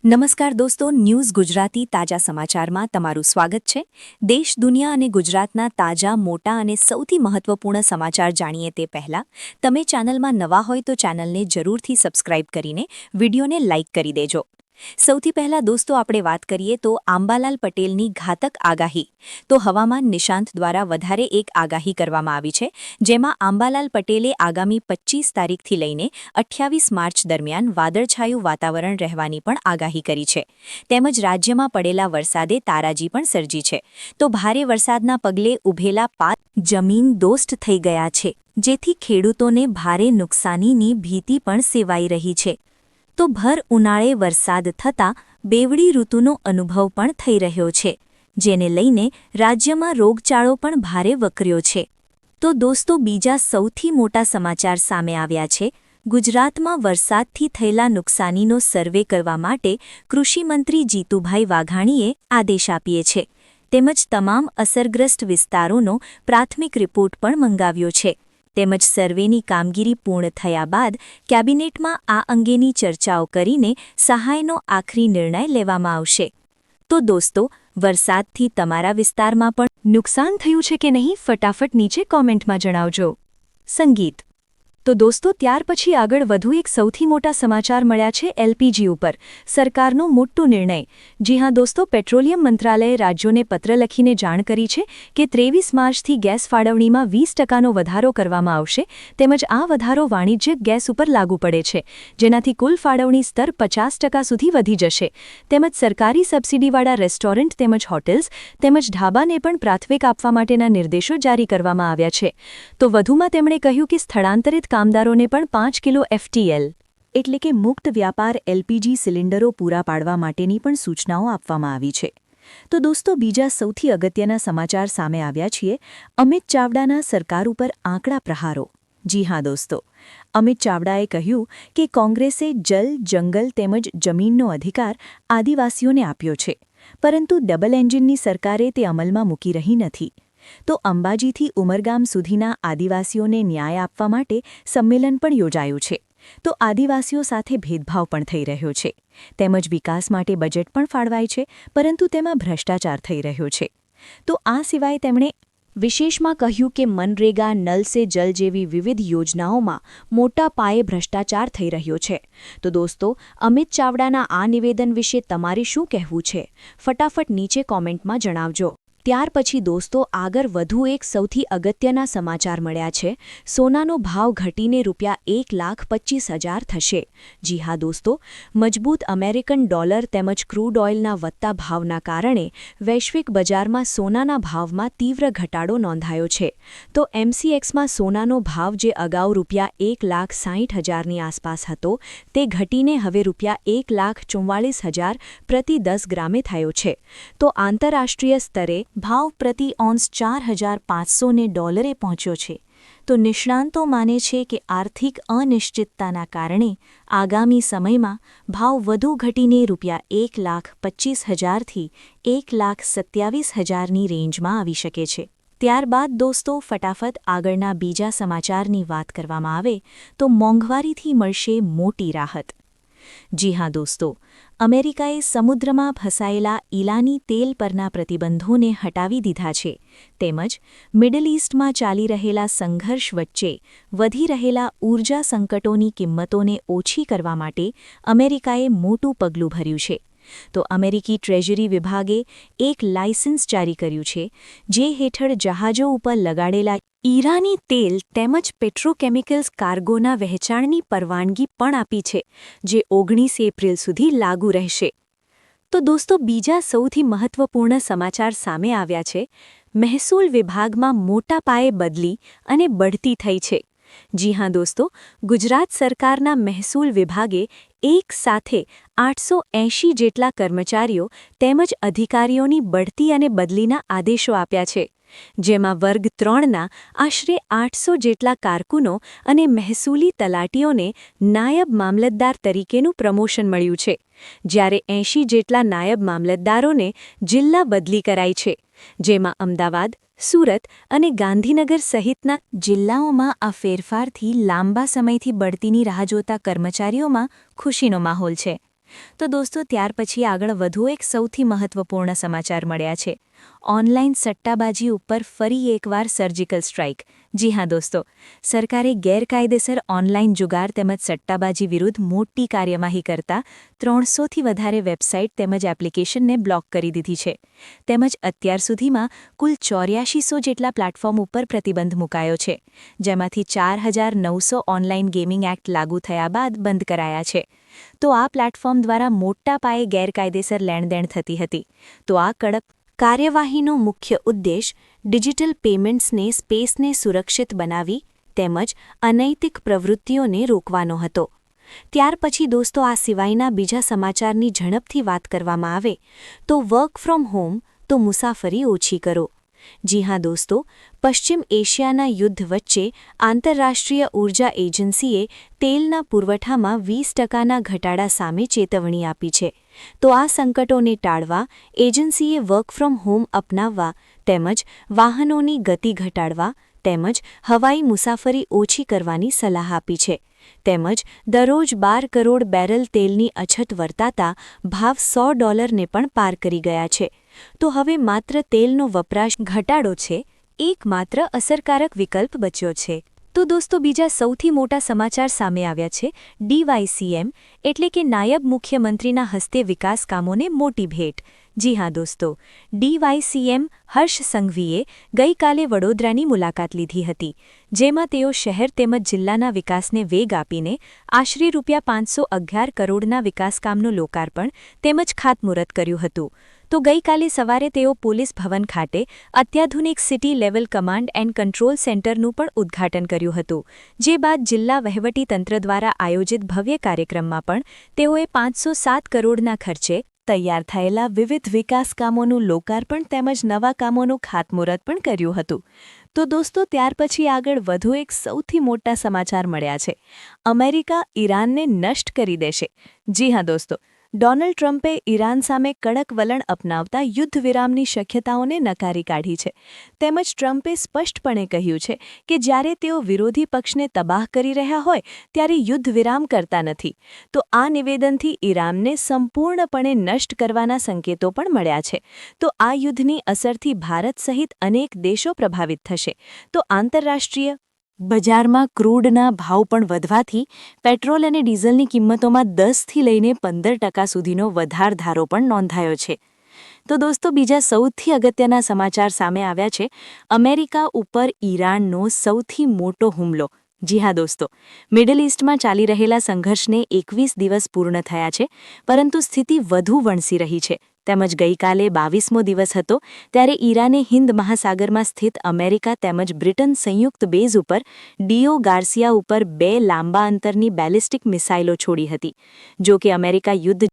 નમસ્કાર દોસ્તો, ન્યૂઝ ગુજરાતી તાજા સમાચારમાં તમારું સ્વાગત છે। દેશ, દુનિયા અને ગુજરાતના તાજા, મોટા અને સૌથી મહત્વપૂર્ણ સમાચાર જાણીએ તે પહેલા તમે ચેનલમાં નવા હોય તો ચેનલને જરૂરથી સબસ્ક્રાઇબ કરીને વિડીયોને લાઇક કરી દેજો। સૌથી પહેલા દોસ્તો આપણે વાત કરીએ તો આંબાલાલ પટેલની ઘાતક આગાહી। તો હવામાન નિષ્ણાંત દ્વારા વધારે એક આગાહી કરવામાં આવી છે, જેમાં આંબાલાલ પટેલે આગામી 25 તારીખથી લઈને 28 માર્ચ દરમિયાન વાદળછાયું વાતાવરણ રહેવાની પણ આગાહી કરી છે। તેમજ રાજ્યમાં પડેલા વરસાદે તારાજી પણ સર્જી છે। તો ભારે વરસાદના પગલે ઉભેલા પાક જમીન દોસ્ત થઈ ગયા છે, જેથી ખેડૂતોને ભારે નુકસાનીની ભીતિ પણ સેવાઈ રહી છે। તો ભર ઉનાળે વરસાદ થતાં બેવડી ઋતુનો અનુભવ પણ થઈ રહ્યો છે, જેને લઈને રાજ્યમાં રોગચાળો પણ ભારે વકર્યો છે। તો દોસ્તો બીજા સૌથી મોટા સમાચાર સામે આવ્યા છે। ગુજરાતમાં વરસાદથી થયેલા નુકસાનીનો સર્વે કરવા માટે કૃષિમંત્રી જીતુભાઈ વાઘાણીએ આદેશ આપ્યો છે, તેમજ તમામ અસરગ્રસ્ત વિસ્તારોનો પ્રાથમિક રિપોર્ટ પણ મંગાવ્યો છે। તેમજ સર્વેની કામગીરી પૂર્ણ થયા બાદ કેબિનેટમાં આ અંગેની ચર્ચાઓ કરીને સહાયનો આખરી નિર્ણય લેવામાં આવશે। તો દોસ્તો, વરસાદથી તમારા વિસ્તારમાં પણ નુકસાન થયું છે કે નહીં, ફટાફટ નીચે કોમેન્ટમાં જણાવજો। સંગીત। તો દોસ્તો ત્યાર પછી આગળ વધુ એક સૌથી મોટા સમાચાર મળ્યા છે એલપીજી ઉપર સરકારનો મોટો નિર્ણય। જી હા દોસ્તો, પેટ્રોલિયમ મંત્રાલયે રાજ્યોને પત્ર લખીને જાણ કરી છે કે 23 માર્ચથી ગેસ ફાળવણીમાં 20% વધારો કરવામાં આવશે, તેમજ આ વધારો વાણિજ્યિક ગેસ ઉપર લાગુ પડે છે, જેનાથી કુલ ફાળવણી સ્તર 50% સુધી વધી જશે। તેમજ સરકારી સબસિડીવાળા રેસ્ટોરન્ટ તેમજ હોટેલ્સ તેમજ ઢાબાને પણ પ્રાથમિક આપવા માટેના નિર્દેશો જારી કરવામાં આવ્યા છે। તો વધુમાં તેમણે કહ્યું કે સ્થળાંતરિત કામદારોને પણ 5 કિલો એફટીએલ એટલે કે મુક્ત વ્યાપાર એલપીજી સિલિન્ડરો પૂરા પાડવા માટેની પણ સૂચનાઓ આપવામાં આવી છે। તો દોસ્તો બીજા સૌથી અગત્યના સમાચાર સામે આવ્યા છીએ અમિત ચાવડાના સરકાર ઉપર આંકડા પ્રહારો। જી હા દોસ્તો, અમિત ચાવડાએ કહ્યું કે કોંગ્રેસે જલ, જંગલ તેમજ જમીનનો અધિકાર આદિવાસીઓને આપ્યો છે, પરંતુ ડબલ એન્જિનની સરકારે તે અમલમાં મૂકી રહી નથી। તો અંબાજીથી ઉમરગામ સુધીના આદિવાસીઓને ન્યાય આપવા માટે સંમેલન પણ યોજાયું છે। તો આદિવાસીઓ સાથે ભેદભાવ પણ થઈ રહ્યો છે, તેમજ વિકાસ માટે બજેટ પણ ફાળવાય છે, પરંતુ તેમાં ભ્રષ્ટાચાર થઈ રહ્યો છે। તો આ સિવાય તેમણે વિશેષમાં કહ્યું કે મનરેગા, નલ સે જલ જેવી વિવિધ યોજનાઓમાં મોટા પાયે ભ્રષ્ટાચાર થઈ રહ્યો છે। તો દોસ્તો, અમિત ચાવડાના આ નિવેદન વિશે તમારે શું કહેવું છે, ફટાફટ નીચે કોમેન્ટમાં જણાવજો। ત્યાર પછી દોસ્તો આગળ વધુ એક સૌથી અગત્યના સમાચાર મળ્યા છે। સોનાનો ભાવ ઘટીને ₹1,25,000 થશે। જી હા દોસ્તો, મજબૂત અમેરિકન ડોલર તેમજ ક્રૂડ ઓઇલના વધતા ભાવના કારણે વૈશ્વિક બજારમાં સોનાના ભાવમાં તીવ્ર ઘટાડો નોંધાયો છે। તો એમસીએક્સમાં સોનાનો ભાવ જે અગાઉ ₹1,60,000ની આસપાસ હતો, તે ઘટીને હવે ₹1,44,000 પ્રતિ 10 ગ્રામે થયો છે। તો આંતરરાષ્ટ્રીય સ્તરે ભાવ પ્રતિ ઓન્સ $4,500 પહોંચ્યો છે। તો નિષ્ણાંતો માને છે કે આર્થિક અનિશ્ચિતતાના કારણે આગામી સમયમાં ભાવ વધુ ઘટીને ₹1,25,000થી ₹1,27,000ની રેન્જમાં આવી શકે છે। ત્યારબાદ દોસ્તો ફટાફટ આગળના બીજા સમાચારની વાત કરવામાં આવે તો મોંઘવારીથી મળશે મોટી રાહત। જી હા દોસ્તો, અમેરિકાએ સમુદ્રમાં ફસાયેલા ઈરાની તેલ પરના પ્રતિબંધોને હટાવી દીધા છે, તેમજ મિડલ ઈસ્ટમાં ચાલી રહેલા સંઘર્ષ વચ્ચે વધી રહેલા ઊર્જા સંકટોની કિંમતોને ઓછી કરવા માટે અમેરિકાએ મોટું પગલું ભર્યું છે। તો અમેરિકી ટ્રેઝરી વિભાગે એક લાયસન્સ જારી કર્યું છે, જે હેઠળ જહાજો ઉપર લગાડેલા ઈરાની તેલ તેમજ પેટ્રોકેમિકલ્સ કાર્ગોના વહેંચાણની પરવાનગી પણ આપી છે, જે 19 એપ્રિલ સુધી લાગુ રહેશે। તો દોસ્તો બીજા સૌથી મહત્વપૂર્ણ સમાચાર સામે આવ્યા છે। મહેસૂલ વિભાગમાં મોટા પાયે બદલી અને બઢતી થઈ છે। જી હા દોસ્તો, ગુજરાત સરકારના મહેસૂલ વિભાગે એક સાથે 880 જેટલા કર્મચારીઓ તેમજ અધિકારીઓની બઢતી અને બદલીના આદેશો આપ્યા છે, જેમાં વર્ગ 3ના આશરે 800 જેટલા કારકુનો અને મહેસૂલી તલાટીઓને નાયબ મામલતદાર તરીકેનું પ્રમોશન મળ્યું છે, જ્યારે 80 જેટલા નાયબ મામલતદારોને જિલ્લા બદલી કરાઈ છે, જેમાં અમદાવાદ, સુરત અને ગાંધીનગર સહિતના જિલ્લાઓમાં આ ફેરફારથી લાંબા સમયથી બઢતીની રાહ જોતા કર્મચારીઓમાં ખુશીનો માહોલ છે। તો દોસ્તો ત્યાર પછી આગળ વધુ એક સૌથી મહત્વપૂર્ણ સમાચાર મળ્યા છે. ઓનલાઈન સટ્ટાબાજી ઉપર ફરી એકવાર સર્જિકલ સ્ટ્રાઇક. જી હા દોસ્તો, સરકારે ગેરકાયદેસર ઓનલાઈન જુગાર તેમજ સટ્ટાબાજી વિરુદ્ધ મોટી કાર્યવાહી કરતા 300થી વધારે વેબસાઇટ તેમજ એપ્લિકેશનને બ્લોક કરી દીધી છે. તેમજ અત્યાર સુધીમાં કુલ 8400 જેટલા પ્લેટફોર્મ ઉપર પ્રતિબંધ મુકાયો છે, જેમાંથી 4900 ઓનલાઈન ગેમિંગ એક્ટ લાગુ થયા બાદ બંધ કરાયા છે. તો આ પ્લેટફોર્મ દ્વારા મોટા પાયે ગેરકાયદેસર લેણદેણ થતી હતી. તો આ કડક કાર્યવાહીનો મુખ્ય ઉદ્દેશ ડિજિટલ પેમેન્ટ્સને સ્પેસને સુરક્ષિત બનાવી તેમજ અનૈતિક પ્રવૃત્તિઓને રોકવાનો હતો. ત્યાર પછી દોસ્તો આ સિવાયના બીજા સમાચારની ઝડપથી વાત કરવામાં આવે તો વર્ક ફ્રોમ હોમ તો મુસાફરી ઓછી કરો. જી હા દોસ્તો, પશ્ચિમ એશિયાના યુદ્ધ વચ્ચે આંતરરાષ્ટ્રીય ઊર્જા એજન્સીએ તેલના પુરવઠામાં 20%ના ઘટાડા સામે ચેતવણી આપી છે. તો આ સંકટોને ટાળવા એજન્સીએ વર્ક ફ્રોમ હોમ અપનાવવા તેમજ વાહનોની ગતિ ઘટાડવા તેમજ હવાઈ મુસાફરી ઓછી કરવાની સલાહ આપી છે. તેમજ દરરોજ 12 કરોડ બેરલ તેલની અછત વર્તાતા ભાવ $100ને પણ પાર કરી ગયા છે. તો હવે માત્ર તેલનો વપરાશ ઘટાડો છે એકમાત્ર અસરકારક વિકલ્પ બચ્યો છે. તો દોસ્તો બીજા સૌથી મોટા સમાચાર સામે આવ્યા છે. DYCM એટલે કે નાયબ મુખ્યમંત્રીના હસ્તે વિકાસ કામોને મોટી ભેટ. જી હા દોસ્તો, DYCM હર્ષ સંઘવીએ ગઈકાલે વડોદરાની મુલાકાત લીધી હતી, જેમાં તેઓ શહેર તેમજ જિલ્લાના વિકાસને વેગ આપીને આશરે ₹511 કરોડના વિકાસકામનું લોકાર્પણ તેમજ ખાતમુહૂર્ત કર્યું હતું. તો ગઈકાલે સવારે તેઓ પોલીસ ભવન ખાતે અત્યાધુનિક city level command and control સેન્ટરનું પણ ઉદ્ઘાટન કર્યું હતું. જે બાદ જિલ્લા વહીવટીતંત્ર દ્વારા આયોજિત ભવ્ય કાર્યક્રમમાં પણ તેઓએ 507 કરોડના ખર્ચે તૈયાર થયેલા વિવિધ વિકાસ કામોનું લોકાર્પણ તેમજ નવા કામોનું ખાતમુહૂર્ત પણ કર્યું હતું. તો દોસ્તો ત્યાર પછી આગળ વધુ એક સૌથી મોટા સમાચાર મળ્યા છે. અમેરિકા ઈરાનને નષ્ટ કરી દેશે. જી હા દોસ્તો, ડોનાલ્ડ ટ્રમ્પે ઈરાન સામે કડક વલણ અપનાવતા યુદ્ધ વિરામની શક્યતાઓને નકારી કાઢી છે. તેમજ ટ્રમ્પે સ્પષ્ટપણે કહ્યું છે કે જ્યારે તેઓ વિરોધી પક્ષને તબાહ કરી રહ્યા હોય ત્યારે યુદ્ધ વિરામ કરતા નથી. તો આ નિવેદનથી ઈરાનને સંપૂર્ણપણે નષ્ટ કરવાના સંકેતો પણ મળ્યા છે. તો આ યુદ્ધની અસરથી ભારત સહિત અનેક દેશો પ્રભાવિત થશે. તો આંતરરાષ્ટ્રીય બજારમાં ક્રૂડના ભાવ પણ વધવાથી પેટ્રોલ અને ડીઝલની કિંમતોમાં 10થી લઈને 15% સુધીનો વધારધારો પણ નોંધાયો છે. તો દોસ્તો બીજા સૌથી અગત્યના સમાચાર સામે આવ્યા છે. અમેરિકા ઉપર ઈરાનનો સૌથી મોટો હુમલો. જી હા દોસ્તો, મિડલ ઇસ્ટમાં ચાલી રહેલા સંઘર્ષને 21 દિવસ પૂર્ણ થયા છે, પરંતુ સ્થિતિ વધુ વણસી રહી છે. તેમજ ગઈકાલે 22મો દિવસ હતો ત્યારે ઈરાને હિન્દ મહાસાગરમાં સ્થિત અમેરિકા તેમજ બ્રિટન સંયુક્ત બેઝ ઉપર ડીઓ ગાર્સિયા ઉપર 2 લાંબા અંતરની બેલિસ્ટિક મિસાઇલો છોડી હતી. જો કે અમેરિકા યુદ્ધ